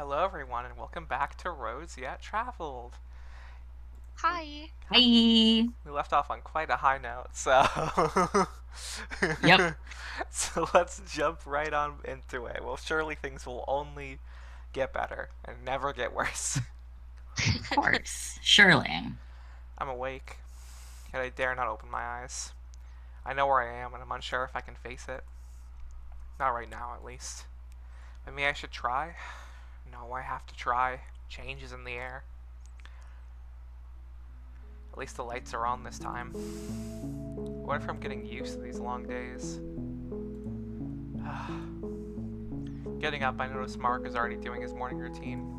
Hello, everyone, and welcome back to Roads Yet Traveled. Hi. Hi. We left off on quite a high note, so Yep, so let's jump right on into it. Well, surely things will only get better and never get worse. of course. Surely. I'm awake, yet I dare not open my eyes. I know where I am, and I'm unsure if I can face it. Not right now, at least. Maybe I should try. No, I have to try. Change is in the air. At least the lights are on this time. What if I'm getting used to these long days? Getting up, I notice Mark is already doing his morning routine.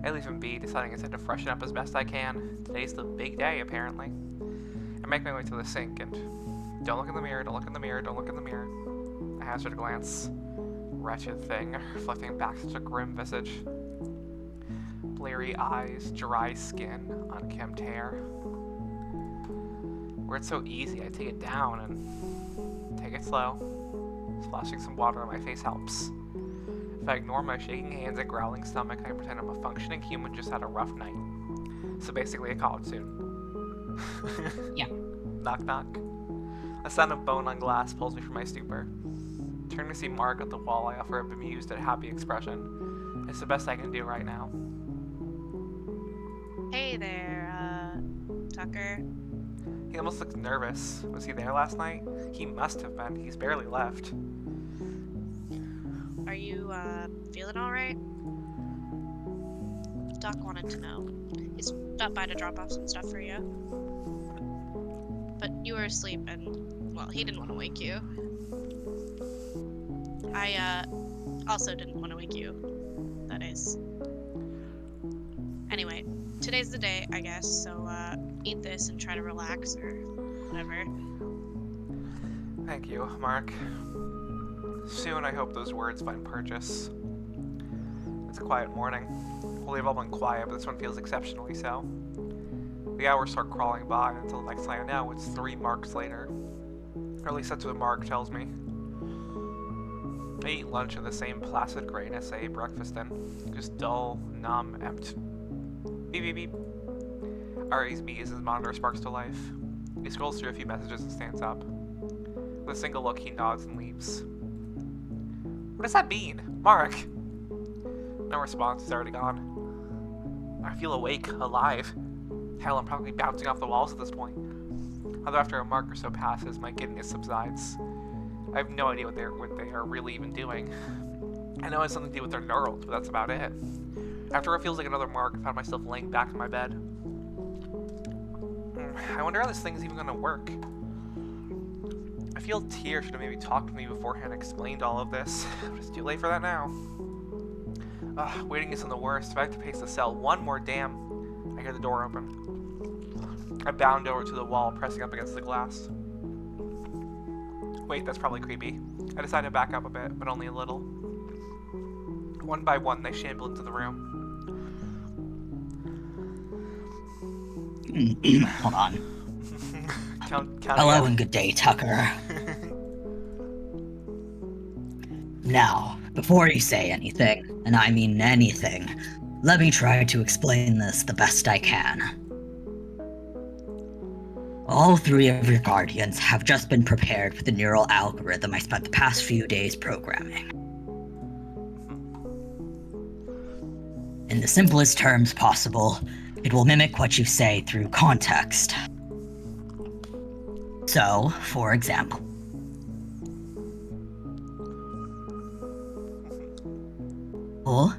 I leave him be, deciding instead to freshen up as best I can. Today's the big day, apparently. I make my way to the sink and don't look in the mirror, don't look in the mirror, don't look in the mirror. I hazard a glance. Wretched thing, reflecting back such a grim visage. Bleary eyes, dry skin, unkempt hair. Where it's so easy, I take it down and take it slow. Splashing some water on my face helps. If I ignore my shaking hands and growling stomach, I pretend I'm a functioning human just had a rough night. So basically, I call it soon. Yeah. Knock knock. A sound of bone on glass pulls me from my stupor. Turning to see Mark at the wall, I offer a bemused and happy expression. It's the best I can do right now. Hey there, Tucker. He almost looks nervous. Was he there last night? He must have been. He's barely left. Are you, feeling alright? Doc wanted to know. He stopped by to drop off some stuff for you. But you were asleep and, well, he didn't want to wake you. I, also didn't want to wake you. That is. Anyway, today's the day, I guess, so, eat this and try to relax or whatever. Thank you, Mark. Soon I hope those words find purchase. It's a quiet morning. Well, they've all been quiet, but this one feels exceptionally so. The hours start crawling by until the next thing I know, it's 3 marks later. Or at least that's what Mark tells me. I eat lunch in the same placid grayness I ate breakfast in. Just dull, numb, empty. Beep beep beep. Ari's beat as his monitor sparks to life. He scrolls through a few messages and stands up. With a single look, he nods and leaves. What does that mean? Mark! No response, he's already gone. I feel awake, alive. Hell, I'm probably bouncing off the walls at this point. Although after a mark or so passes, my giddiness subsides. I have no idea what they are really even doing. I know it has something to do with their neurals, but that's about it. After what feels like another mark, I found myself laying back in my bed. I wonder how this thing's even gonna work. I feel Tyr should have maybe talked with me beforehand and explained all of this, but it's too late for that now. Waiting isn't the worst. If I have to pace the cell one more I hear the door open. I bound over to the wall, pressing up against the glass. Wait, that's probably creepy. I decide to back up a bit, but only a little. One by one, they shamble into the room. Hold on. Count Hello again. and good day, Tucker. Now, before you say anything, and I mean anything, let me try to explain this the best I can. All 3 of your guardians have just been prepared for the neural algorithm I spent the past few days programming. In the simplest terms possible, it will mimic what you say through context. So, for example, oh,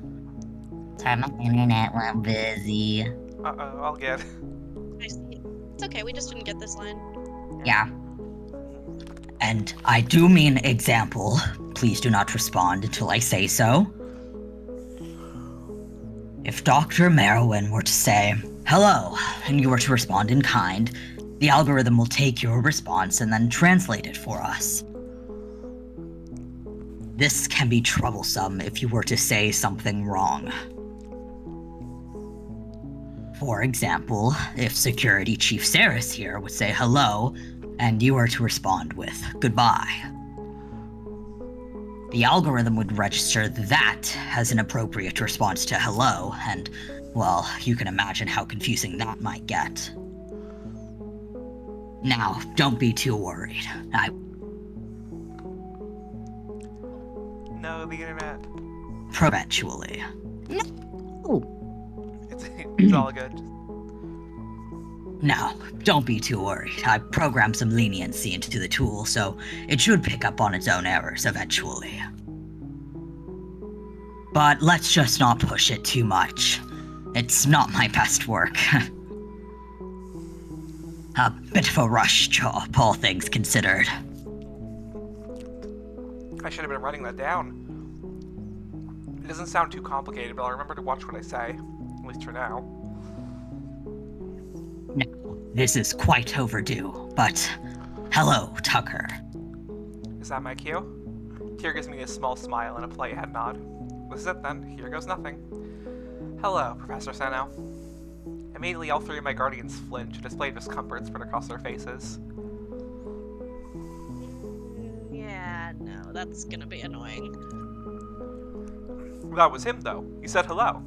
sorry, my internet went busy. Uh-oh, I'll get. I see. It's okay, we just didn't get this line. Yeah. And I do mean example. Please do not respond until I say so. If Dr. Merowyn were to say, hello, and you were to respond in kind, the algorithm will take your response and then translate it for us. This can be troublesome if you were to say something wrong. For example, if Security Chief Saris here would say hello, and you were to respond with goodbye. the algorithm would register that as an appropriate response to hello, and, well, you can imagine how confusing that might get. Now, don't be too worried. No, the internet. Eventually. It's all good. No, don't be too worried. I programmed some leniency into the tool, so it should pick up on its own errors eventually. But let's just not push it too much. It's not my best work. A bit of a rush job, all things considered. I should have been writing that down. It doesn't sound too complicated, but I'll remember to watch what I say. At least for now. No, this is quite overdue, but hello, Tucker. Is that my cue? Tyr gives me a small smile and a polite head nod. This is it then. Here goes nothing. Hello, Professor Seno. Immediately, all three of my guardians flinch, a display of discomfort spread across their faces. Yeah, no, that's gonna be annoying. That was him, though. He said hello.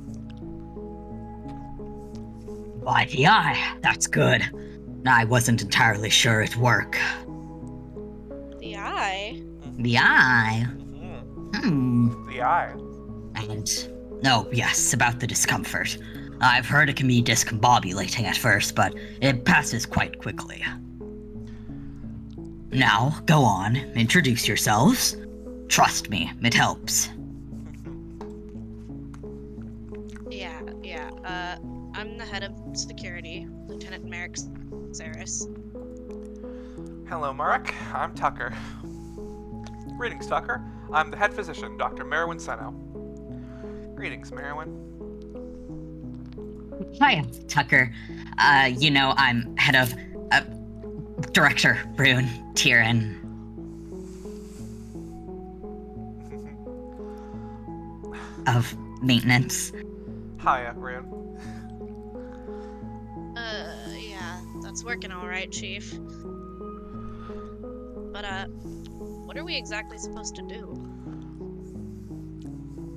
Why, the eye. That's good. I wasn't entirely sure it'd work. The eye? The eye? The eye. And, oh, yes, about the discomfort. I've heard it can be discombobulating at first, but it passes quite quickly. Now, go on, introduce yourselves. Trust me, it helps. I'm the head of security, Lieutenant Merrick Saris. Hello, Marek. I'm Tucker. Greetings, Tucker. I'm the head physician, Dr. Merwin Seno. Greetings, Merwin. Hi, Tucker. I'm head of, Director Brune Tyrion. Of maintenance. Hiya, Rune. Yeah, that's working alright, Chief. But, what are we exactly supposed to do?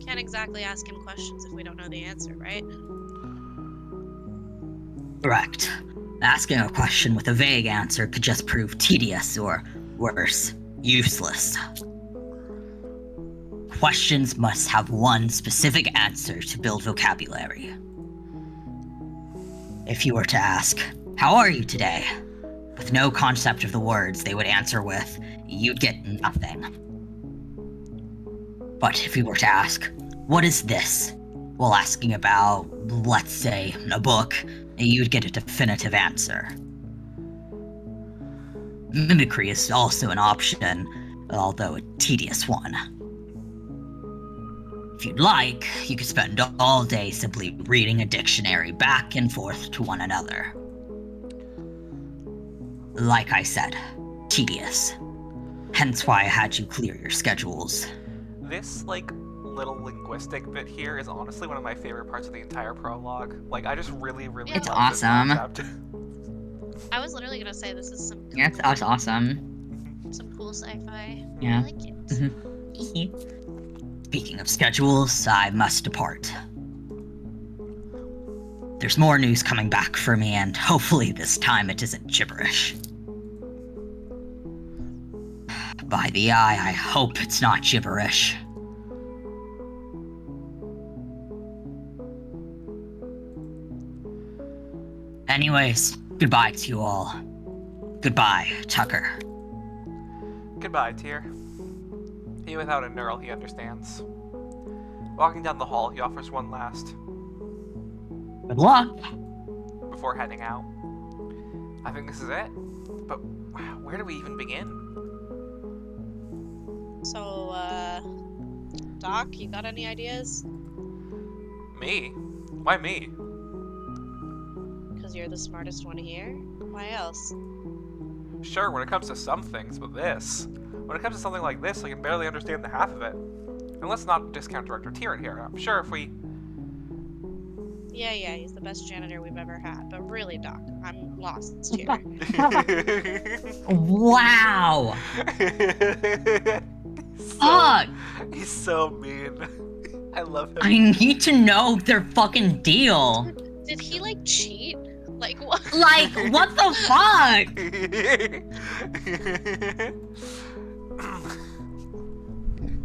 Can't exactly ask him questions if we don't know the answer, right? Correct. Asking a question with a vague answer could just prove tedious or, worse, useless. Questions must have one specific answer to build vocabulary. If you were to ask, "How are you today?" with no concept of the words they would answer with, you'd get nothing. But if you were to ask, "What is this?" while asking about, let's say, a book, you'd get a definitive answer. Mimicry is also an option, although a tedious one. If you'd like, you could spend all day simply reading a dictionary back and forth to one another. Like I said, tedious. Hence why I had you clear your schedules. This, little linguistic bit here is honestly one of my favorite parts of the entire prologue. I just really It's love awesome. this concept. I was literally gonna say this is some Yeah, that's awesome. some cool sci-fi. Yeah. I like it. Speaking of schedules, I must depart. There's more news coming back for me, and hopefully this time it isn't gibberish. By the eye, I hope it's not gibberish. Anyways, goodbye to you all. Goodbye, Tucker. Goodbye, Tyr. He without a knurl, he understands. Walking down the hall, he offers one last, Good luck. before heading out. I think this is it. But where do we even begin? So, Doc, you got any ideas? Me? Why me? Because you're the smartest one here? Why else? Sure, when it comes to some things, but this. When it comes to something like this, I can barely understand the half of it. And let's not discount Director Tyrion here. I'm sure if we... Yeah, he's the best janitor we've ever had. But really, Doc, I'm lost here. Wow. fuck? He's so mean. I love him. I need to know their fucking deal. Did he like cheat? Like what? Like, what the fuck?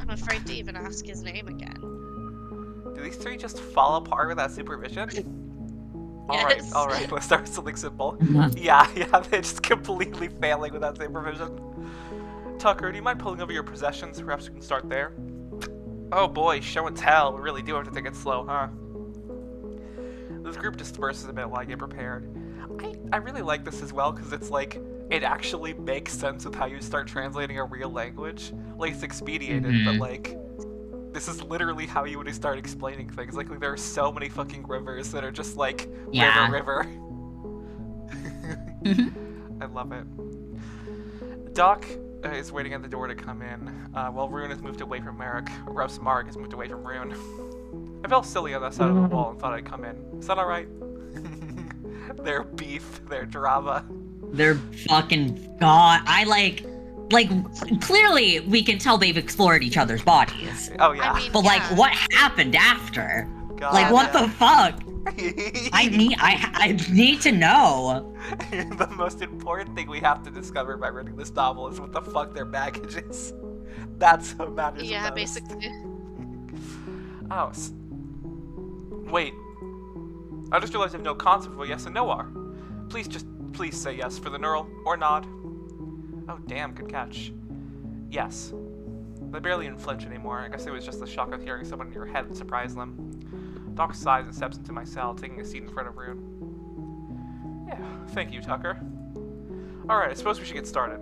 I'm afraid to even ask his name again. Do these three just fall apart without supervision? Yes. Alright, let's start with something simple. Uh-huh. Yeah, they're just completely failing without supervision. Tucker, do you mind pulling over your possessions? Perhaps we can start there. Oh boy, show and tell. We really do have to take it slow, huh? This group disperses a bit while I get prepared. I really like this as well, because it's like, it actually makes sense with how you start translating a real language. Like, it's expedited, but like, this is literally how you would start explaining things. Like there are so many fucking rivers that are just like, river. I love it. Doc is waiting at the door to come in, while Rune has moved away from Marek, or perhaps Marek has moved away from Rune. I felt silly on that side of the wall and thought I'd come in. Is that alright? Their beef, their drama. They're fucking god. Like, clearly we can tell they've explored each other's bodies. Oh yeah. I mean, But like, what happened after? God, Like, what yeah. the fuck? I need to know. The most important thing we have to discover by reading this novel is what the fuck their baggage is. That's what matters. Yeah, most. basically. Oh. Wait. I just realized I have no concept of what yes and no are. Please say yes for the neural, or nod. Oh damn, good catch. Yes. They barely even flinch anymore. I guess it was just the shock of hearing someone in your head that surprised them. Doc sighs and steps into my cell, taking a seat in front of Rune. Yeah, thank you, Tucker. Alright, I suppose we should get started.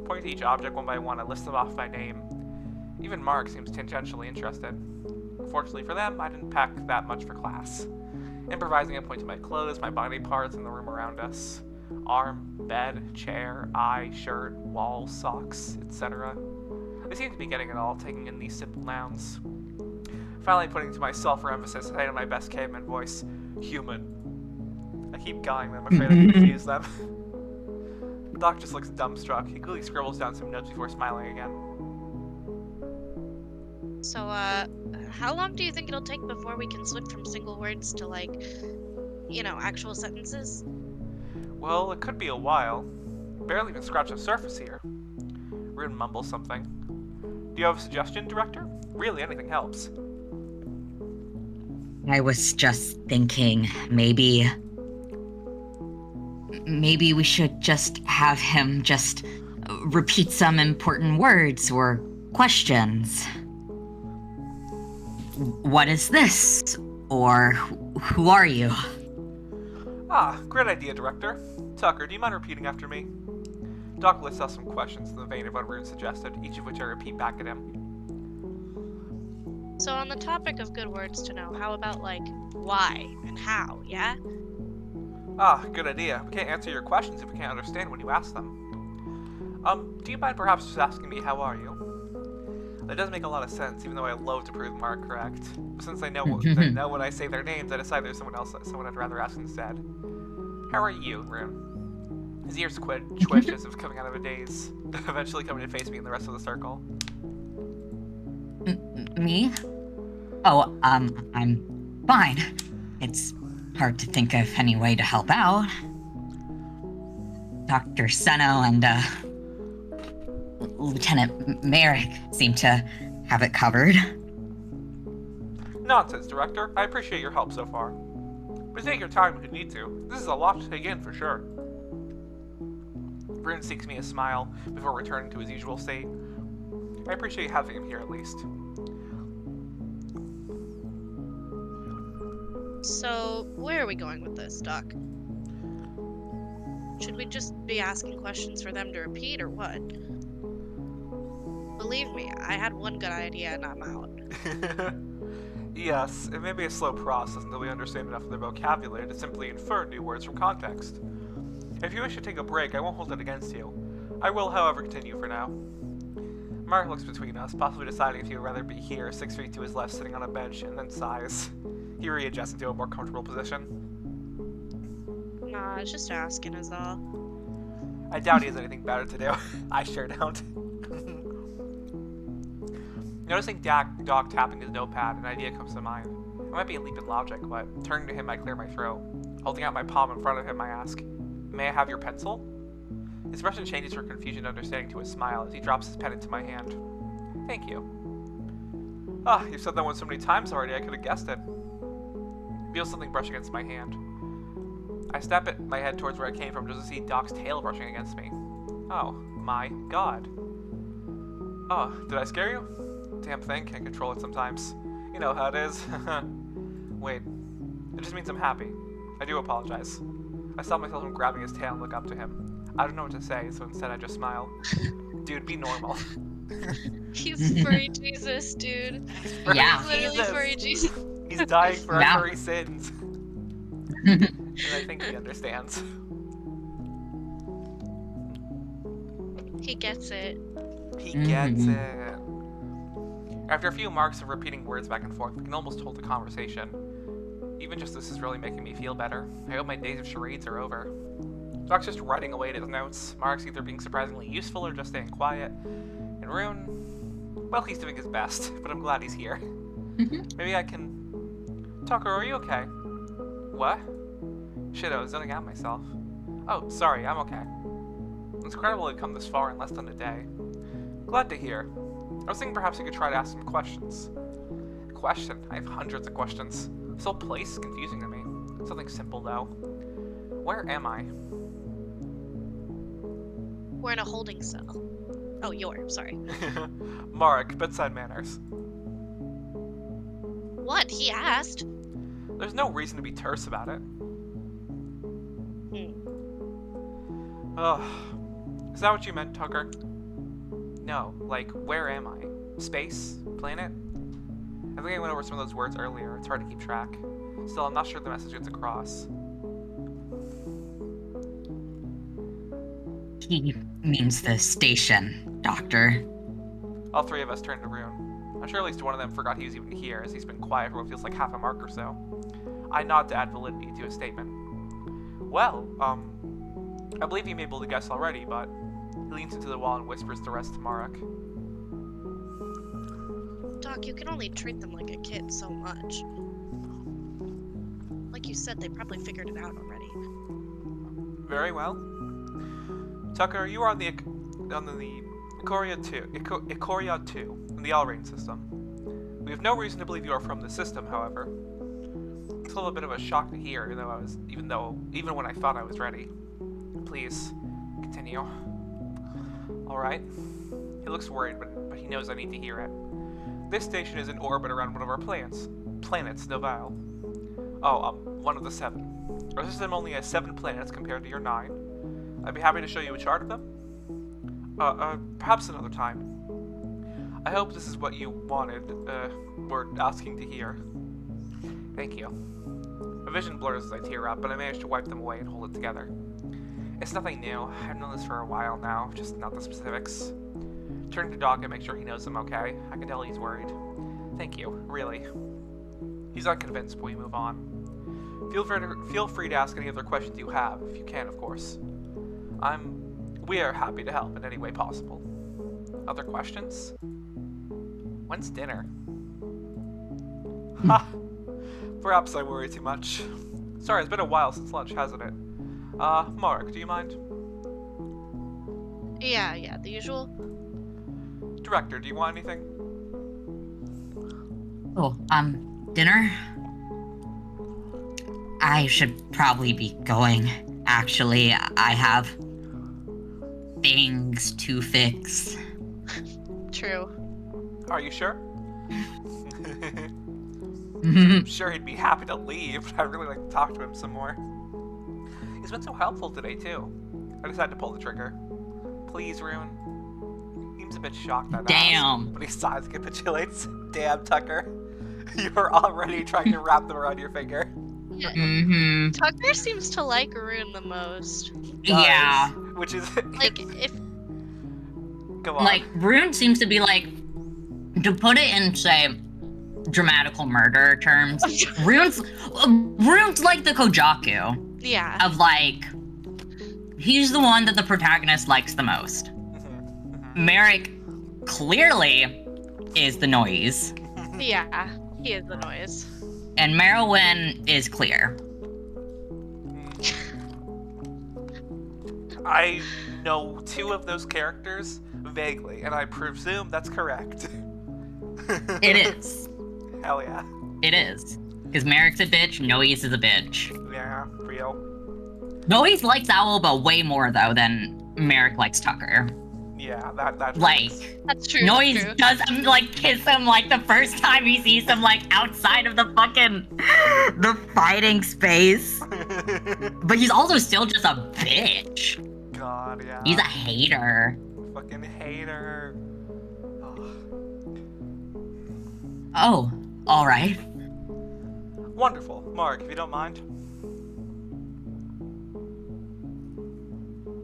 Pointing to each object one by one, I list them off by name. Even Mark seems tangentially interested. Fortunately for them, I didn't pack that much for class. Improvising, I point to my clothes, my body parts, and the room around us. Arm, bed, chair, eye, shirt, wall, socks, etc. I seem to be getting it all, taking in these simple nouns. Finally putting to myself for emphasis, I say in my best caveman voice, human. I keep going, but I'm afraid I confuse them. Doc just looks dumbstruck. He clearly scribbles down some notes before smiling again. So, how long do you think it'll take before we can switch from single words to, like, you know, actual sentences? Well, it could be a while. Barely even scratched the surface here. Rune mumbles something. Do you have a suggestion, Director? Really, anything helps. I was just thinking, maybe we should just have him just repeat some important words or questions. What is this? Or who are you? Ah, great idea, Director. Tucker, do you mind repeating after me? Doc lists out some questions in the vein of what Rune suggested, each of which I repeat back at him. So on the topic of good words to know, how about, like, why and how, yeah? Ah, good idea. We can't answer your questions if we can't understand when you ask them. Do you mind perhaps just asking me, how are you? That does make a lot of sense, even though I love to prove Mark correct. But since I know when I say their names, I decide there's someone I'd rather ask instead. How are you, Rune? His ears twitch as if coming out of a daze, eventually coming to face me in the rest of the circle. Me? Oh, I'm fine. It's hard to think of any way to help out. Dr. Seno and, Lieutenant Merrick seem to have it covered. Nonsense, Director. I appreciate your help so far. But take your time if you need to. This is a lot to take in, for sure. Rune seeks me a smile before returning to his usual state. I appreciate having him here at least. So, where are we going with this, Doc? Should we just be asking questions for them to repeat, or what? Believe me, I had one good idea and I'm out. Yes, it may be a slow process until we understand enough of their vocabulary to simply infer new words from context. If you wish to take a break, I won't hold it against you. I will, however, continue for now. Mark looks between us, possibly deciding if he would rather be here, 6 feet to his left, sitting on a bench, and then sighs. He readjusts into a more comfortable position. Nah, just asking is all. I doubt he has anything better to do. I sure don't. Noticing dog tapping his notepad, an idea comes to mind. It might be a leap in logic, but turning to him, I clear my throat. Holding out my palm in front of him, I ask, "May I have your pencil?" His expression changes from confusion to understanding to a smile as he drops his pen into my hand. "Thank you." "Ah, you've said that one so many times already, I could have guessed it." I feel something brush against my hand. I step my head towards where I came from just to see Doc's tail brushing against me. Oh, my god. Oh, did I scare you? Damn thing, can't control it sometimes. You know how it is. Wait, it just means I'm happy. I do apologize. I stop myself from grabbing his tail and look up to him. I don't know what to say, so instead I just smile. Dude, be normal. He's furry Jesus, dude. Yeah. He's literally furry Jesus. He's dying for Yeah. our furry sins. And I think he understands. He gets it. He gets it. After a few marks of repeating words back and forth, we can almost hold a conversation. Even just this is really making me feel better. I hope my days of charades are over. Doc's just writing away at his notes, Mark's either being surprisingly useful or just staying quiet. And Rune, well, he's doing his best, but I'm glad he's here. Maybe I can... Tucker, are you okay? What? Shit, I was zoning out myself. Oh, sorry, I'm okay. It's incredible to come this far in less than a day. Glad to hear. I was thinking perhaps you could try to ask some questions. Question? I have hundreds of questions. This whole place is confusing to me. Something simple, though. Where am I? We're in a holding cell. Oh, sorry. Marek, bedside manners. What? He asked. There's no reason to be terse about it. Ugh. Is that what you meant, Tucker? No, like, where am I? Space? Planet? I think I went over some of those words earlier. It's hard to keep track. Still, I'm not sure the message gets across. He means the station, Doctor. All three of us turned to Rune. I'm sure at least one of them forgot he was even here, as he's been quiet for what feels like half a mark or so. I nod to add validity to his statement. Well, I believe you may be able to guess already, but... He leans into the wall and whispers the rest to Marek. Doc, you can only treat them like a kid so much. Like you said, they probably figured it out already. Very well. Tucker, you are on the Ikoria 2 in the Alrain system. We have no reason to believe you are from the system, however. It's a little bit of a shock to hear, even when I thought I was ready. Please, continue. Alright. He looks worried, but he knows I need to hear it. This station is in orbit around one of our planets, Novale. Oh, one of the 7. Our system only has 7 planets compared to your 9. I'd be happy to show you a chart of them. Perhaps another time. I hope this is what you were asking to hear. Thank you. My vision blurs as I tear up, but I manage to wipe them away and hold it together. It's nothing new. I've known this for a while now, just not the specifics. Turning to Doc and make sure he knows I'm okay. I can tell he's worried. Thank you, really. He's unconvinced, but we move on. Feel free to ask any other questions you have, if you can, of course. We are happy to help in any way possible. Other questions? When's dinner? Ha! Perhaps I worry too much. Sorry, it's been a while since lunch, hasn't it? Marek, do you mind? Yeah, the usual. Director, do you want anything? Oh, dinner? I should probably be going. Actually, I have things to fix. True. Are you sure? I'm sure he'd be happy to leave, but I'd really like to talk to him some more. He's been so helpful today, too. I decided to pull the trigger. Please, Rune. He seems a bit shocked at Damn. but he sighs and capitulates. Damn, Tucker. You are already trying to wrap them around your finger. Yeah. Mm-hmm. Tucker seems to like Rune the most. Yeah. Which is... Like, if... Go on. Like, Rune seems to be like, to put it in, say, dramatical murder terms, Rune's like the Kojaku Yeah. of, like, he's the one that the protagonist likes the most. Merrick clearly is the noise. Yeah, he is the noise. And Merowyn is clear. I know 2 of those characters vaguely, and I presume that's correct. It is. Hell yeah. It is. Because Merrick's a bitch, Noise is a bitch. Yeah, real. Noise likes Owlba way more, though, than Merrick likes Tucker. Yeah, that Like, tracks. That's true. Noise True. doesn't, like, kiss him, like, the first time he sees him, like, outside of the fucking... the fighting space. But he's also still just a bitch. God, yeah. He's a hater. Fucking hater. Oh, alright. Wonderful. Mark, if you don't mind.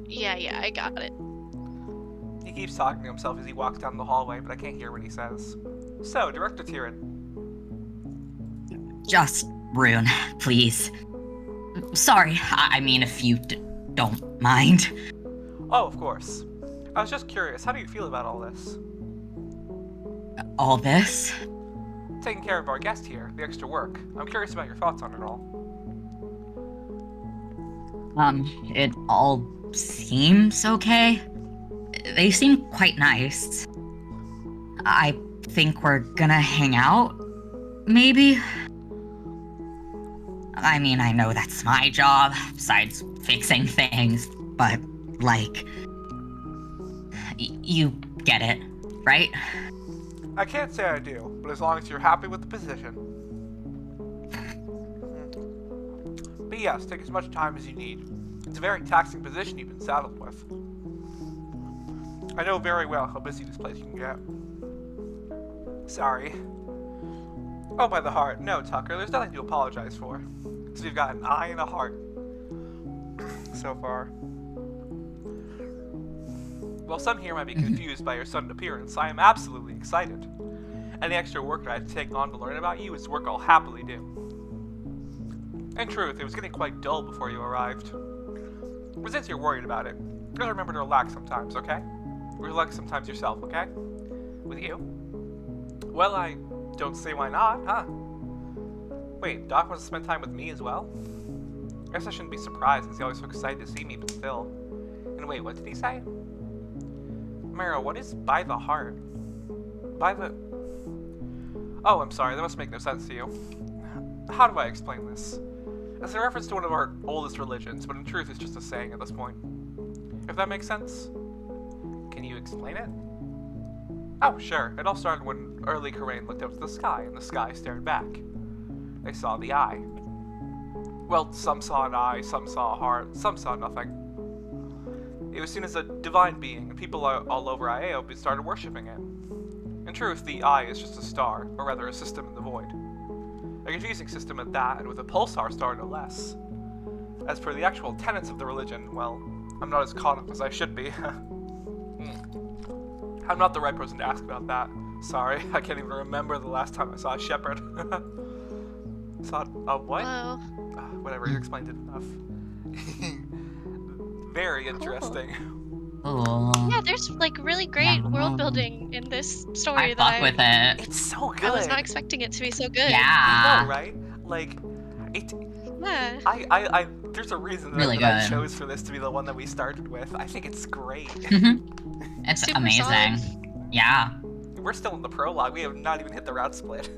Yeah, I got it. He keeps talking to himself as he walks down the hallway, but I can't hear what he says. So, Director Tyrion. Just, Rune, please. Sorry, I mean, if you don't mind. Oh, of course. I was just curious, how do you feel about all this? All this? Taking care of our guest here, the extra work. I'm curious about your thoughts on it all. It all seems okay. They seem quite nice. I think we're gonna hang out, maybe? I mean, I know that's my job, besides fixing things, but, like... you get it, right? I can't say I do, but as long as you're happy with the position. But yes, take as much time as you need. It's a very taxing position you've been saddled with. I know very well how busy this place can get. Sorry. Oh, by the heart. No, Tucker, there's nothing to apologize for. So you've got an eye and a heart. So far. While some here might be confused by your sudden appearance, I am absolutely excited. Any extra work that I have to take on to learn about you is work I'll happily do. In truth, it was getting quite dull before you arrived. But since you're worried about it, just remember to relax sometimes, okay? Relax sometimes yourself, okay? With you? Well, I don't see why not, huh? Wait, Doc wants to spend time with me as well? I guess I shouldn't be surprised since he's always so excited to see me, but still. And wait, what did he say? Mero, what is by the heart? By the... Oh, I'm sorry, that must make no sense to you. How do I explain this? It's a reference to one of our oldest religions, but in truth it's just a saying at this point. If that makes sense? Can you explain it? Oh, sure. It all started when early Karain looked up to the sky, and the sky stared back. They saw the eye. Well, some saw an eye, some saw a heart, some saw nothing. It was seen as a divine being, and people all over Iope started worshipping it. In truth, the eye is just a star, or rather a system in the void. A confusing system at that, and with a pulsar star no less. As for the actual tenets of the religion, well, I'm not as caught up as I should be. I'm not the right person to ask about that. Sorry, I can't even remember the last time I saw a shepherd. Saw a what? Hello. Whatever, you explained it enough. Very interesting. Oh. Yeah, there's like really great world building in this story I fuck with it. It's so good. I was not expecting it to be so good. Yeah. I know, right? Like, it. Yeah. I there's a reason that, Really that I good. chose for this to be the one that we started with. I think it's great. It's Super amazing. solid. Yeah. We're still in the prologue. We have not even hit the route split.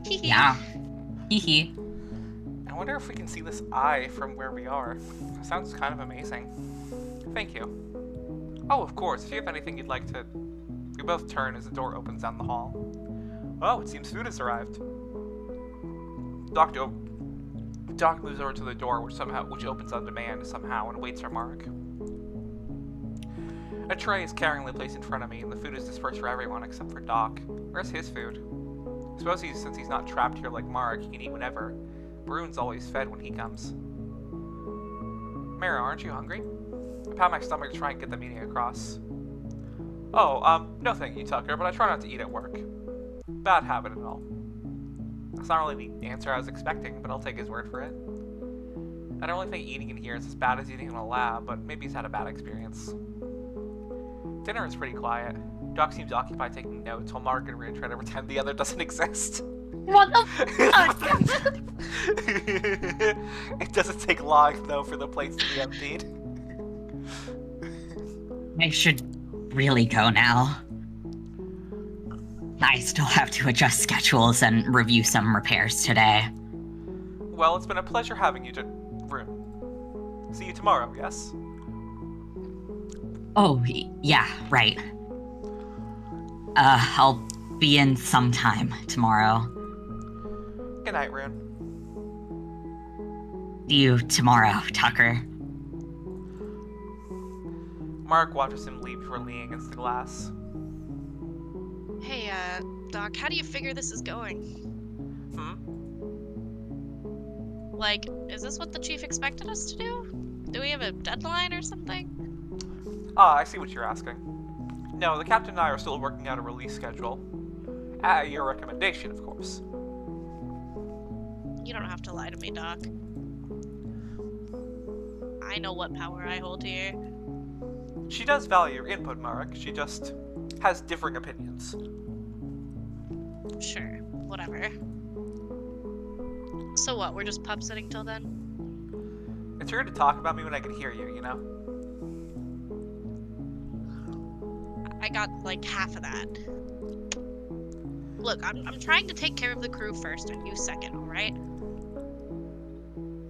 Yeah. Hee. I wonder if we can see this eye from where we are. Sounds kind of amazing. Thank you. Oh, of course, if you have anything you'd like to... We both turn as the door opens down the hall. Oh, it seems food has arrived. Doc moves over to the door, which opens on demand somehow, and waits for Mark. A tray is carringly placed in front of me, and the food is dispersed for everyone except for Doc. Where's his food? I suppose since he's not trapped here like Mark, he can eat whenever. Bruin's always fed when he comes. Mara, aren't you hungry? I pat my stomach to try and get the meaning across. Oh, no thank you, Tucker, but I try not to eat at work. Bad habit and all. That's not really the answer I was expecting, but I'll take his word for it. I don't really think eating in here is as bad as eating in a lab, but maybe he's had a bad experience. Dinner is pretty quiet. Doc seems occupied taking notes while Mark and Rin try to pretend the other doesn't exist. What the fuck? It doesn't take long, though, for the plates to be emptied. I should really go now. I still have to adjust schedules and review some repairs today. Well, it's been a pleasure having you to room. See you tomorrow, yes? Oh, yeah, right. I'll be in sometime tomorrow. Good night, Rune. See you tomorrow, Tucker. Mark watches him leave before leaning against the glass. Hey, Doc, how do you figure this is going? Like, is this what the chief expected us to do? Do we have a deadline or something? Ah, I see what you're asking. No, the captain and I are still working out a release schedule. At your recommendation, of course. You don't have to lie to me, Doc. I know what power I hold here. She does value your input, Marek. She just has differing opinions. Sure, whatever. So what, we're just pub sitting till then? It's weird to talk about me when I can hear you, you know? I got like half of that. Look, I'm trying to take care of the crew first and you second, alright?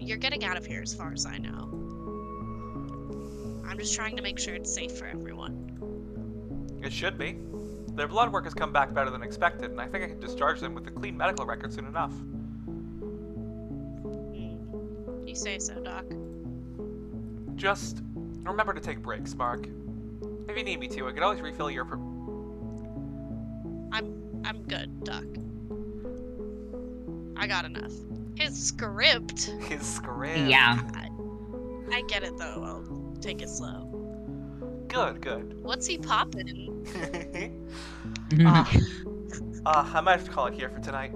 You're getting out of here as far as I know. I'm just trying to make sure it's safe for everyone. It should be. Their blood work has come back better than expected, and I think I can discharge them with a clean medical record soon enough. You say so, Doc. Just remember to take breaks, Mark. If you need me to, I could always refill your I'm good, Doc. I got enough. His script. His script. Yeah. I get it though. I'll take it slow. Good. What's he poppin'? I might have to call it here for tonight.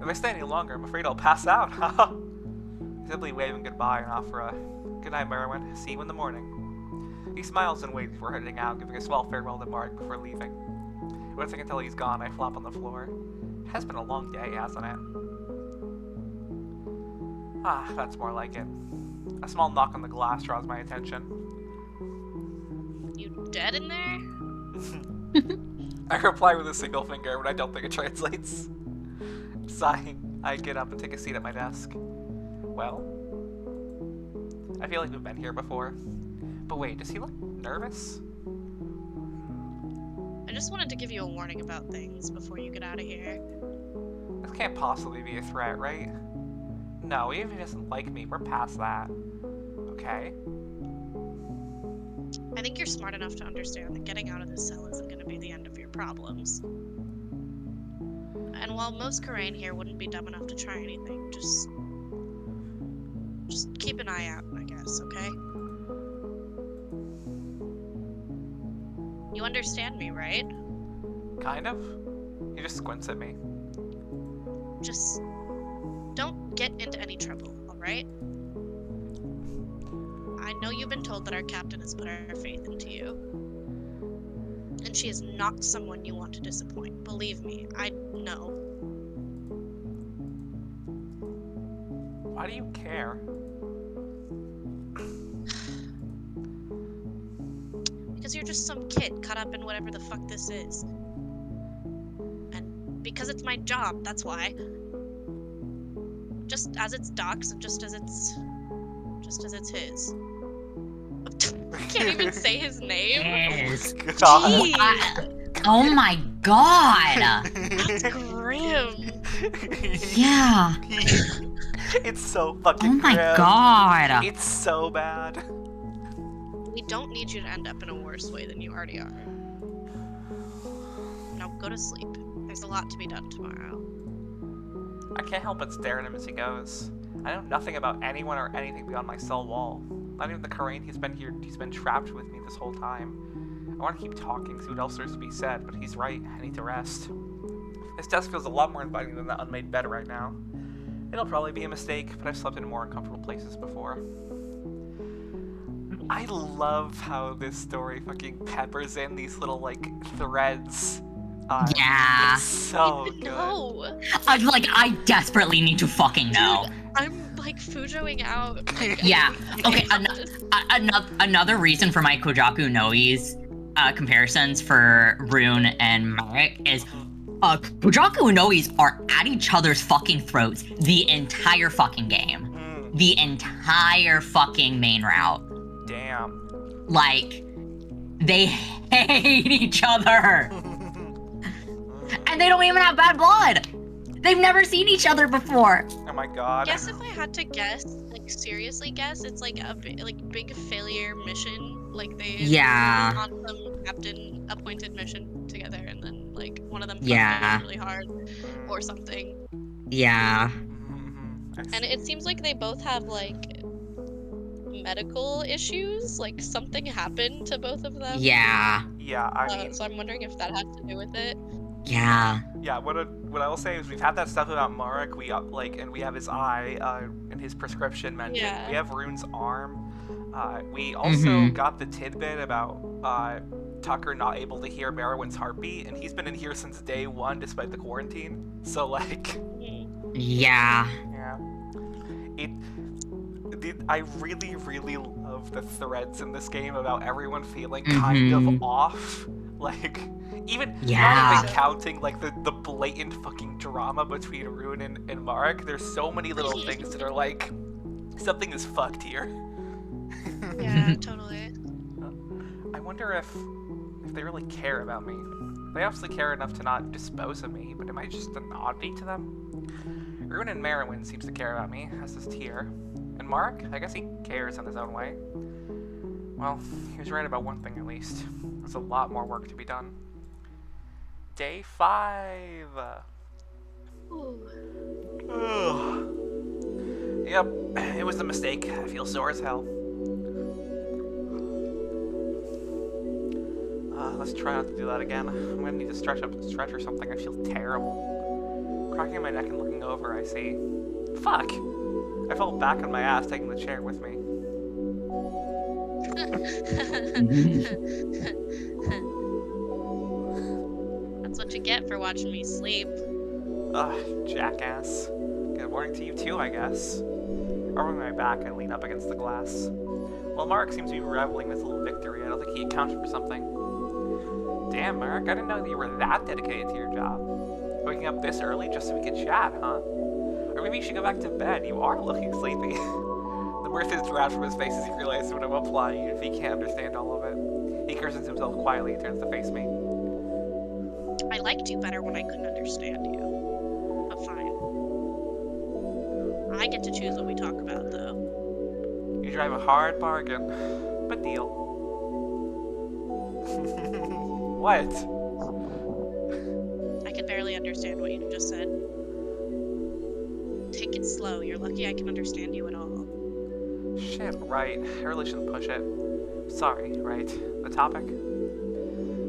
If I stay any longer, I'm afraid I'll pass out. Simply waving goodbye and offer a good night, Merwin. See you in the morning. He smiles and waits before heading out, giving a swell farewell to Mark before leaving. Waiting until he's gone, I flop on the floor. It has been a long day, hasn't it? Ah, that's more like it. A small knock on the glass draws my attention. You dead in there? I reply with a single finger, but I don't think it translates. Sighing, I get up and take a seat at my desk. Well, I feel like we've been here before. But wait, does he look nervous? I just wanted to give you a warning about things before you get out of here. This can't possibly be a threat, right? No, even if he doesn't like me, we're past that. Okay? I think you're smart enough to understand that getting out of this cell isn't going to be the end of your problems. And while most Karain here wouldn't be dumb enough to try anything, just keep an eye out, I guess, okay? You understand me, right? Kind of. He just squints at me. Just don't get into any trouble, alright? I know you've been told that our captain has put our faith into you. And she is not someone you want to disappoint. Believe me, I know. Why do you care? Because you're just some kid caught up in whatever the fuck this is. And because it's my job, that's why. Just as it's Doc's and just as it's his. I can't even say his name. Yes. God. Jeez, Oh my god! that's grim. Yeah. It's so fucking Oh my grim. god! It's so bad. We don't need you to end up in a worse way than you already are. Now go to sleep. There's a lot to be done tomorrow. I can't help but stare at him as he goes. I know nothing about anyone or anything beyond my cell wall. Not even the Karain he's been trapped with me this whole time. I want to keep talking, see what else there's to be said, but he's right, I need to rest. This desk feels a lot more inviting than that unmade bed right now. It'll probably be a mistake, but I've slept in more uncomfortable places before. I love how this story fucking peppers in these little, like, threads. Yeah. It's so good. No. I desperately need to fucking know. Dude, I'm like fujoing out. Like, Yeah. Okay. this. Another reason for my Kojaku Noi's comparisons for Rune and Marek is Kojaku Noi's are at each other's fucking throats the entire fucking game. The entire fucking main route. Damn. Like, they hate each other. And they don't even have bad blood. They've never seen each other before. Oh my god. Guess if I had to guess, like seriously guess, it's like a big failure mission. Like they Yeah. went on some captain appointed mission together, and then like one of them Yeah. really hard or something. Yeah. And it seems like they both have like medical issues. Like something happened to both of them. Yeah. Yeah, I mean... So I'm wondering if that has to do with it. Yeah. Yeah, what I will say is we've had that stuff about Marek, and we have his eye, in his prescription mentioned. Yeah. We have Rune's arm. We also got the tidbit about, Tucker not able to hear Merowyn's heartbeat, and he's been in here since day one despite the quarantine. So, like... Yeah. Yeah. I really, really love the threads in this game about everyone feeling kind of off. Like, even not even counting like the blatant fucking drama between Rune and Marek. There's so many little things that are like, something is fucked here. Yeah, totally. I wonder if they really care about me. They obviously care enough to not dispose of me, but am I just an oddity to them? Rune and Merowyn seems to care about me, as does Tyr. And Marek, I guess he cares in his own way. Well, he was right about one thing at least. There's a lot more work to be done. Day 5! Ugh. Yep, it was a mistake. I feel sore as hell. Let's try not to do that again. I'm gonna need to stretch or something. I feel terrible. Cracking my neck and looking over, I see... Fuck! I fell back on my ass, taking the chair with me. That's what you get for watching me sleep. Ugh, jackass. Good morning to you too, I guess. Arming my back, I lean up against the glass. While Marek seems to be reveling in his little victory, I don't think he accounted for something. Damn, Marek, I didn't know that you were that dedicated to your job. Waking up this early just so we could chat, huh? Or maybe you should go back to bed. You are looking sleepy. The mirth is dropped from his face as he realizes what I'm applying, if he can't understand all of it. He curses himself quietly and turns to face me. I liked you better when I couldn't understand you. But fine. I get to choose what we talk about, though. You drive a hard bargain, but deal. What? I could barely understand what you just said. Take it slow. You're lucky I can understand you at all. Shit, right. I really shouldn't push it. Sorry, right. The topic?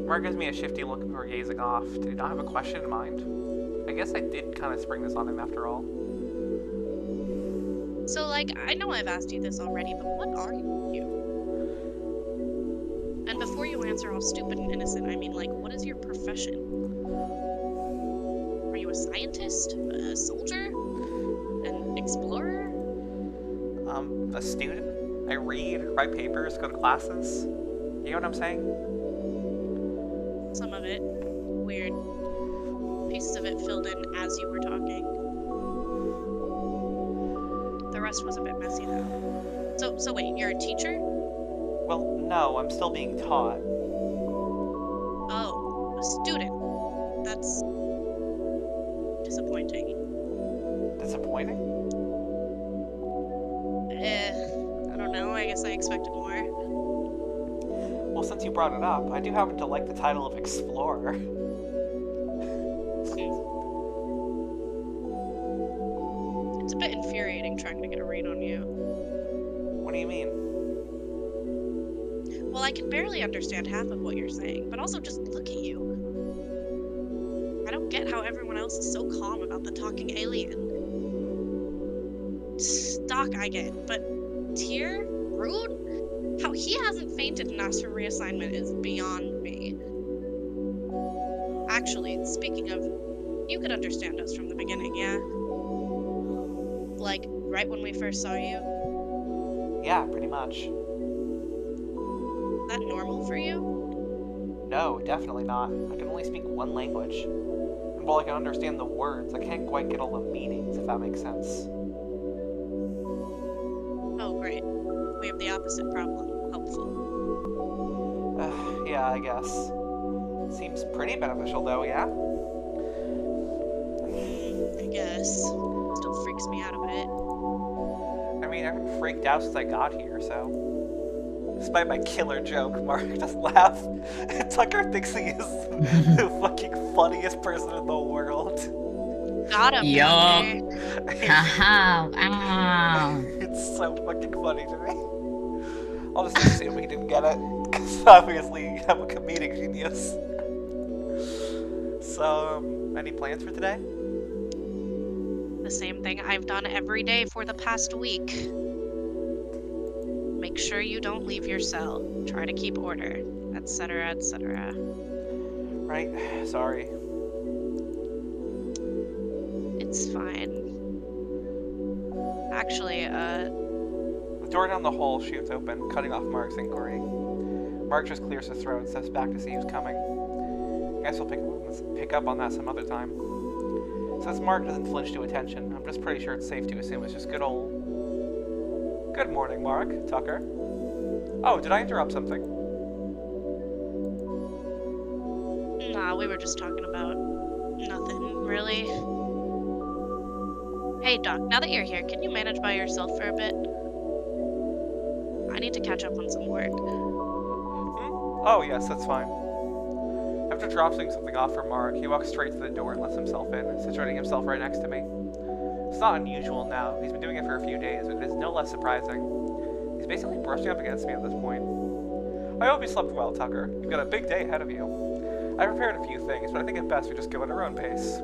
Mark gives me a shifty look before gazing off. Did he not have a question in mind? I guess I did kind of spring this on him after all. So, like, I know I've asked you this already, but what are you? And before you answer all stupid and innocent, I mean, like, what is your profession? Are you a scientist? A soldier? An explorer? A student. I read, write papers, go to classes. You know what I'm saying? Some of it. Weird. Pieces of it filled in as you were talking. The rest was a bit messy, though. So wait, you're a teacher? Well, no, I'm still being taught. Oh, a student. That's... disappointing. Disappointing? I don't know, I guess I expected more. Well, since you brought it up, I do happen to like the title of Explorer. It's a bit infuriating trying to get a read on you. What do you mean? Well, I can barely understand half of what you're saying, but also just look at you. I don't get how everyone else is so calm about the talking alien. Stock I get, but Tyr? Rude? How he hasn't fainted and asked for reassignment is beyond me. Actually, speaking of, you could understand us from the beginning, yeah? Like, right when we first saw you? Yeah, pretty much. Is that normal for you? No, definitely not. I can only speak one language. And while I can understand the words, I can't quite get all the meanings, if that makes sense. Oh, great. We have the opposite problem. Helpful. Yeah, I guess. Seems pretty beneficial, though, yeah? I guess. Still freaks me out a bit. I mean, I've been freaked out since I got here, so... Despite my killer joke, Mark just laughed. Tucker thinks he is the fucking funniest person in the world. Got him. Yo. Tucker. Haha, ow. It's so fucking funny to me. I'll just assume he didn't get it, because obviously I'm a comedic genius. So, any plans for today? The same thing I've done every day for the past week. Make sure you don't leave your cell. Try to keep order, etc., etc. Right, sorry. It's fine. Actually, The door down the hall shoots open, cutting off Mark's inquiry. Mark just clears his throat and steps back to see who's coming. Guess we'll pick up on that some other time. Since Mark doesn't flinch to attention, I'm just pretty sure it's safe to assume it's just good old... Good morning, Mark. Tucker. Oh, did I interrupt something? nah, we were just talking about nothing, really. Hey, Doc, now that you're here, can you manage by yourself for a bit? I need to catch up on some work. Oh, yes, that's fine. After dropping something off for Mark, he walks straight to the door and lets himself in, situating himself right next to me. It's not unusual now. He's been doing it for a few days, but it is no less surprising. He's basically brushing up against me at this point. I hope you slept well, Tucker. You've got a big day ahead of you. I prepared a few things, but I think it's best we just go at our own pace.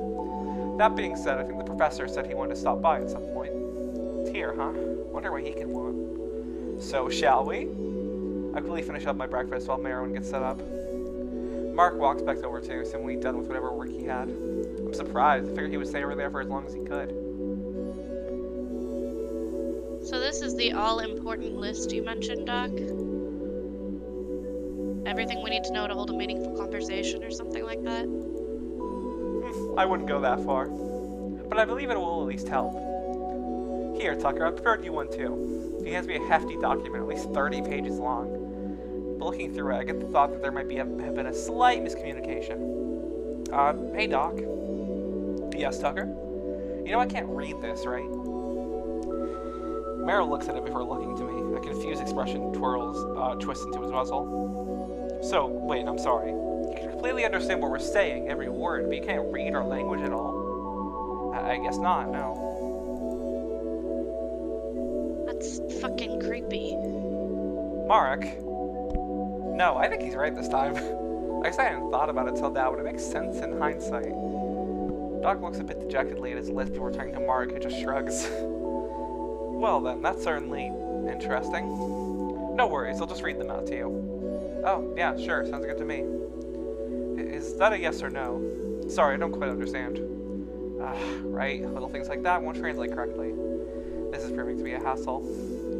That being said, I think the professor said he wanted to stop by at some point. It's here, huh? Wonder what he can want. So, shall we? I quickly finish up my breakfast while Merwin gets set up. Mark walks back over too, seemingly done with whatever work he had. I'm surprised. I figured he would stay over there for as long as he could. So this is the all-important list you mentioned, Doc? Everything we need to know to hold a meaningful conversation or something like that? I wouldn't go that far. But I believe it will at least help. Here, Tucker, I prepared you one too. He hands me a hefty document, at least 30 pages long. But looking through it, I get the thought that there might have been a slight miscommunication. Hey, Doc. Yes, Tucker? You know I can't read this, right? Merrill looks at it before looking to me. A confused expression twists into his muzzle. So, wait, I'm sorry. You can completely understand what we're saying, every word, but you can't read our language at all? I guess not, no. That's fucking creepy. Mark? No, I think he's right this time. I guess I hadn't thought about it till now, but it makes sense in hindsight. Doc looks a bit dejectedly at his list before turning to Mark, who just shrugs. Well then, that's certainly interesting. No worries, I'll just read them out to you. Oh, yeah, sure, sounds good to me. Is that a yes or no? Sorry, I don't quite understand. Right, little things like that won't translate correctly. This is proving to be a hassle.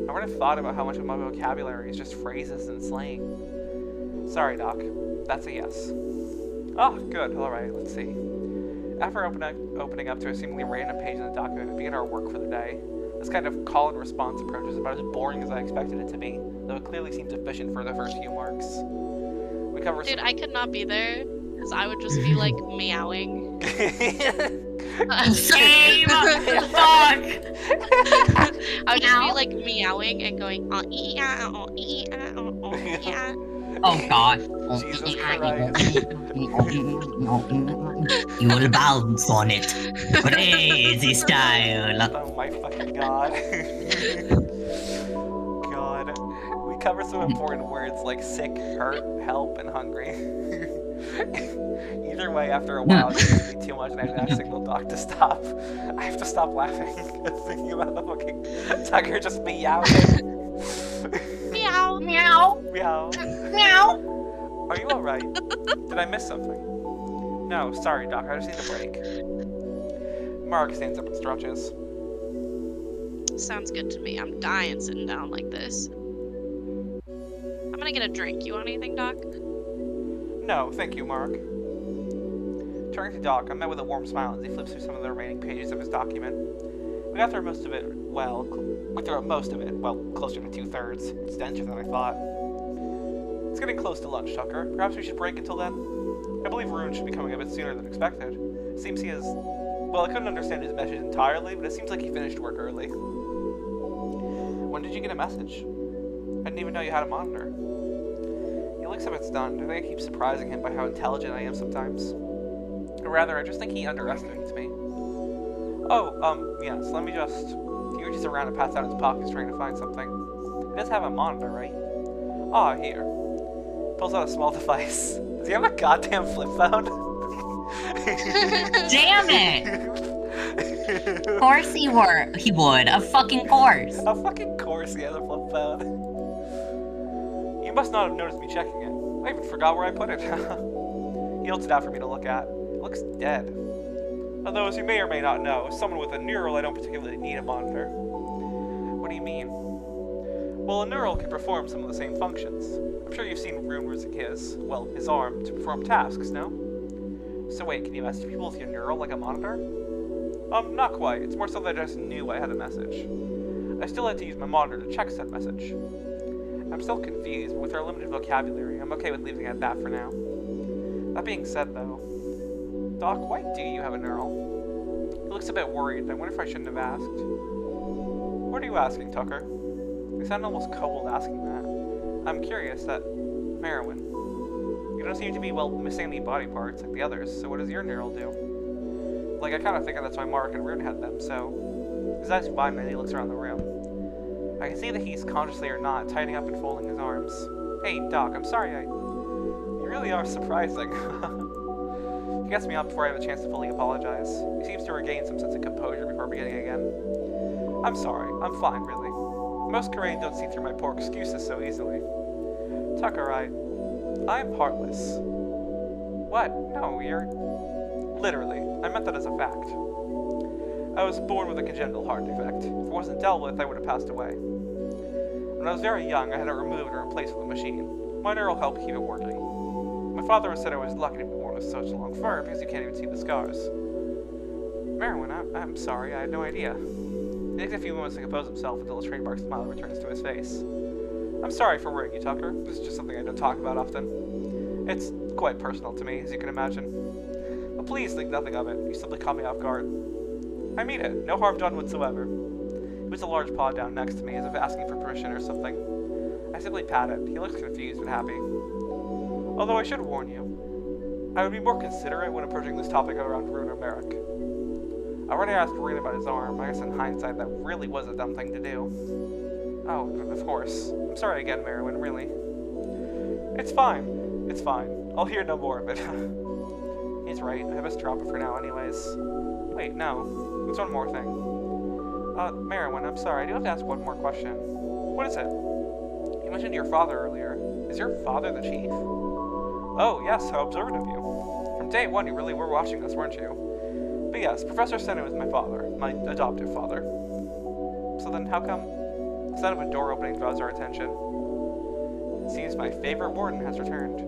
I would have thought about how much of my vocabulary is just phrases and slang. Sorry, Doc. That's a yes. Oh, good. Alright, let's see. After opening up to a seemingly random page in the document, we begin our work for the day. This kind of call and response approach is about as boring as I expected it to be, though it clearly seems efficient for the first few marks. We cover Dude, I could not be there, because I would just be, like, meowing. Same! Fuck! I would just be, like, meowing and going, yeah. Oh god. Jesus Christ. You will bounce on it. Crazy style. Oh my fucking god. God. We cover some important words like sick, hurt, help, and hungry. Either way, after a while, it's going to be too much and I have to signal Doc to stop. I have to stop laughing thinking about the fucking Tucker just meowing. Meow. Meow. Meow. Meow. Are you alright? Did I miss something? No, sorry, Doc. I just need a break. Mark stands up and stretches. Sounds good to me. I'm dying sitting down like this. I'm gonna get a drink. You want anything, Doc? No, thank you, Mark. Turning to Doc, I'm met with a warm smile as he flips through some of the remaining pages of his document. We got through most of it, well, closer to 2/3. It's denser than I thought. It's getting close to lunch, Tucker. Perhaps we should break until then? I believe Rune should be coming a bit sooner than expected. It seems he has... Well, I couldn't understand his message entirely, but it seems like he finished work early. When did you get a message? I didn't even know you had a monitor. He looks a bit stunned. I think I keep surprising him by how intelligent I am sometimes. Or rather, I just think he underestimates me. Oh, yes, let me just... He reaches around and pats out his pockets trying to find something. He does have a monitor, right? Ah, here. Pulls out a small device. Does he have a goddamn flip phone? Damn it! Of course he would. Of fucking course. Of fucking course he has a flip phone. You must not have noticed me checking it. I even forgot where I put it. He holds it out for me to look at. It looks dead. Although, as you may or may not know, as someone with a neural, I don't particularly need a monitor. What do you mean? Well, a neural can perform some of the same functions. I'm sure you've seen Rune using his arm to perform tasks, no? So wait, can you message people with your neural like a monitor? Not quite. It's more so that I just knew I had a message. I still had to use my monitor to check said message. I'm still confused, but with our limited vocabulary, I'm okay with leaving it at that for now. That being said, though, Doc, why do you have a neural? He looks a bit worried, and I wonder if I shouldn't have asked. What are you asking, Tucker? You sound almost cold asking that. I'm curious that... Merwin. You don't seem to be, missing any body parts like the others, so what does your neural do? Like, I kind of figured that's why Mark and Rune had them, so... His eyes widen and he looks around the room. I can see that he's, consciously or not, tightening up and folding his arms. Hey, Doc, I'm sorry, You really are surprising. He gets me up before I have a chance to fully apologize. He seems to regain some sense of composure before beginning again. I'm sorry. I'm fine, really. Most Korean don't see through my poor excuses so easily. Tucker, I'm heartless. What? No, you're... Literally. I meant that as a fact. I was born with a congenital heart defect. If it wasn't dealt with, I would have passed away. When I was very young, I had it removed and replaced with a machine. My neural helped keep it working. My father said I was lucky to be born with such long fur because you can't even see the scars. Merwin, I'm sorry, I had no idea. He takes a few moments to compose himself until his trademark smile returns to his face. I'm sorry for worrying you, Tucker. This is just something I don't talk about often. It's quite personal to me, as you can imagine. But please think nothing of it. You simply caught me off guard. I mean it. No harm done whatsoever. He puts a large paw down next to me as if asking for permission or something. I simply pat it. He looks confused but happy. Although I should warn you, I would be more considerate when approaching this topic around Rune or Merrick. I already asked Rune about his arm. I guess in hindsight that really was a dumb thing to do. Oh, of course. I'm sorry again, Merwin, really. It's fine. It's fine. I'll hear no more of it. He's right. I best drop it for now anyways. Wait, no. There's one more thing. Merwin, I'm sorry. I do have to ask one more question. What is it? You mentioned your father earlier. Is your father the chief? Oh, yes. How observant of you. From day one, you really were watching us, weren't you? But yes, Professor Senna is my father. My adoptive father. So then how come... The sound of a door opening draws our attention. It seems my favorite warden has returned.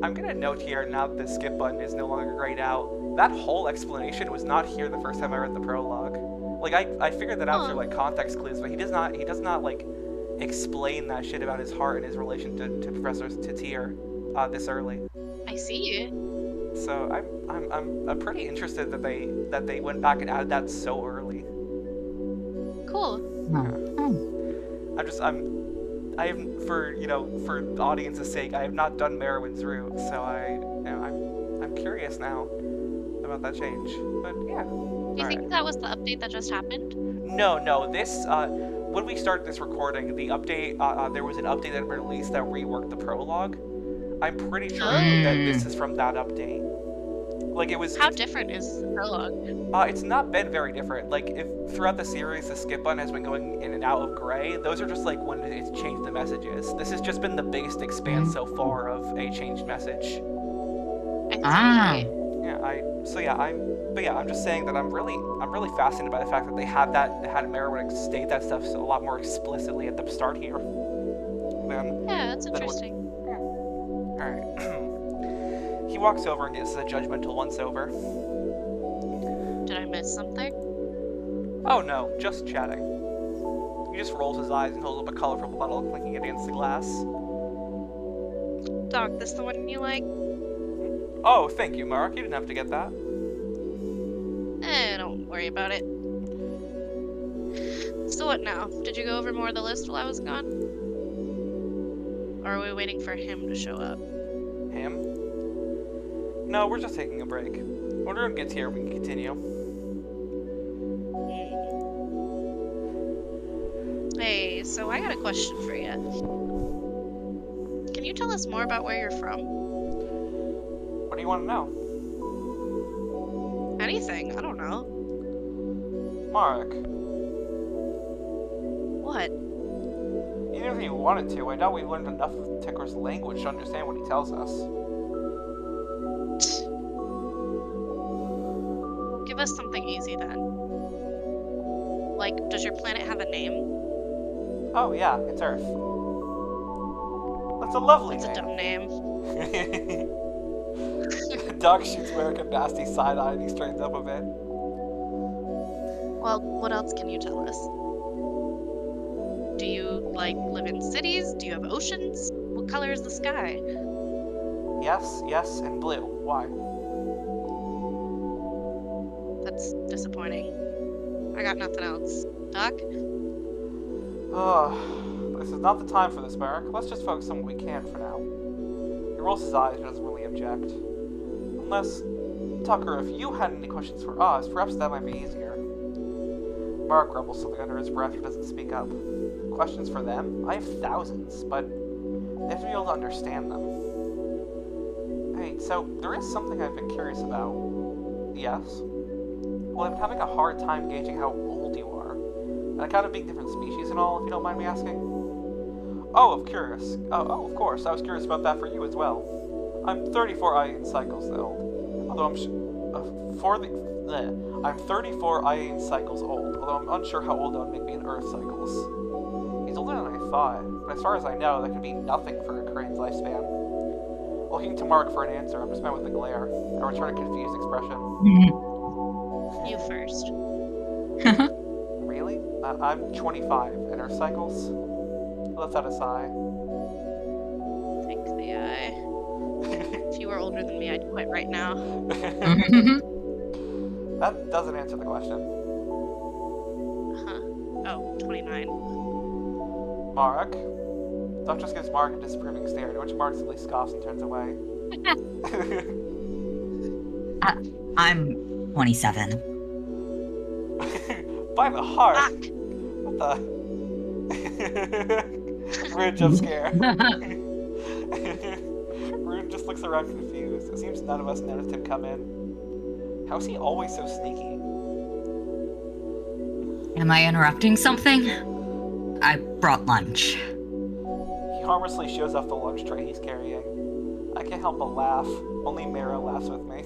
I'm gonna note here, now that the skip button is no longer grayed out, that whole explanation was not here the first time I read the prologue. Like, I figured that out through, like, context clues, but he does not, like, explain that shit about his heart and his relation to Professor Tier, this early. I see. So, I'm pretty interested that they went back and added that so early. Cool. For the audience's sake, I have not done Merwin's route, so I'm curious now about that change. But yeah. Do you think that was the update that just happened? No. This when we started this recording, the update there was an update that had been released that reworked the prologue. I'm pretty sure that this is from that update. Like, it was... How different is the prologue? It's not been very different. Like, if throughout the series, the skip button has been going in and out of gray, those are just, like, when it's changed the messages. This has just been the biggest expanse so far of a changed message. Ah. Yeah, I'm just saying that I'm really fascinated by the fact that they had Merriweather state that stuff a lot more explicitly at the start here. Yeah, that's interesting. Alright. He walks over and gives a judgmental once-over. Did I miss something? Oh no, just chatting. He just rolls his eyes and holds up a colorful bottle, clinking it against the glass. Doc, this the one you like? Oh, thank you, Mark. You didn't have to get that. Don't worry about it. So what now? Did you go over more of the list while I was gone? Or are we waiting for him to show up? Him? No, we're just taking a break. When Rune gets here, we can continue. Hey, so I got a question for you. Can you tell us more about where you're from? What do you want to know? Anything, I don't know. Mark, What? even if you wanted to, I doubt we've learned enough of Ticker's language to understand what he tells us. Give us something easy then. Like, does your planet have a name? Oh yeah, it's Earth. That's a lovely That's a dumb name. name. Doc shoots Merrick a nasty side-eye and he straightens up a bit. Well, what else can you tell us? Do you, like, live in cities? Do you have oceans? What color is the sky? Yes, and blue. Why? That's disappointing. I got nothing else. Doc? This is not the time for this, Merrick. Let's just focus on what we can for now. He rolls his eyes and doesn't really object. Unless, Tucker, if you had any questions for us, perhaps that might be easier. Mark grumbles something under his breath but doesn't speak up. Questions for them? I have thousands, but they have to be able to understand them. Hey, so there is something I've been curious about. Yes? Well, I've been having a hard time gauging how old you are. On account of being different species and all, if you don't mind me asking. Oh, of course. I was curious about that for you as well. I'm 34 IAN cycles old. Although I'm 34 IAN cycles old, although I'm unsure how old that would make me in Earth cycles. He's older than I thought, but as far as I know, that could be nothing for a crane's lifespan. Looking to Mark for an answer, I'm just met with a glare. I return a confused expression. You first. Really? I'm 25, and Earth cycles? Let's out a sigh. Take the eye. If you were older than me, I'd quit right now. That doesn't answer the question. Huh. Oh, 29. Mark? Doc just gives Mark a disapproving stare, to which Mark simply scoffs and turns away. I'm 27. By the heart! Fuck! What the? Rude jump scare. Rude just looks around confused. It seems none of us noticed him come in. How is he always so sneaky? Am I interrupting something? I brought lunch. He harmlessly shows off the lunch tray he's carrying. I can't help but laugh. Only Mara laughs with me.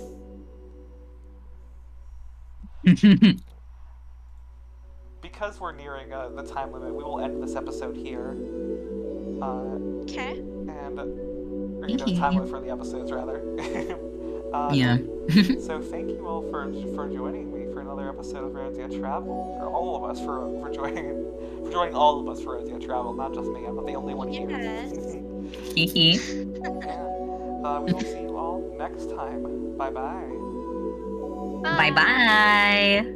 Because we're nearing the time limit, we will end this episode here. Okay. And, time limit for the episodes, rather. Yeah. So thank you all for joining me for another episode of Rosia Travel. Or all of us for joining all of us for Rosia Travel, not just me. I'm not the only one here. Yes. Yeah. We will see you all next time. Bye-bye. Bye-bye.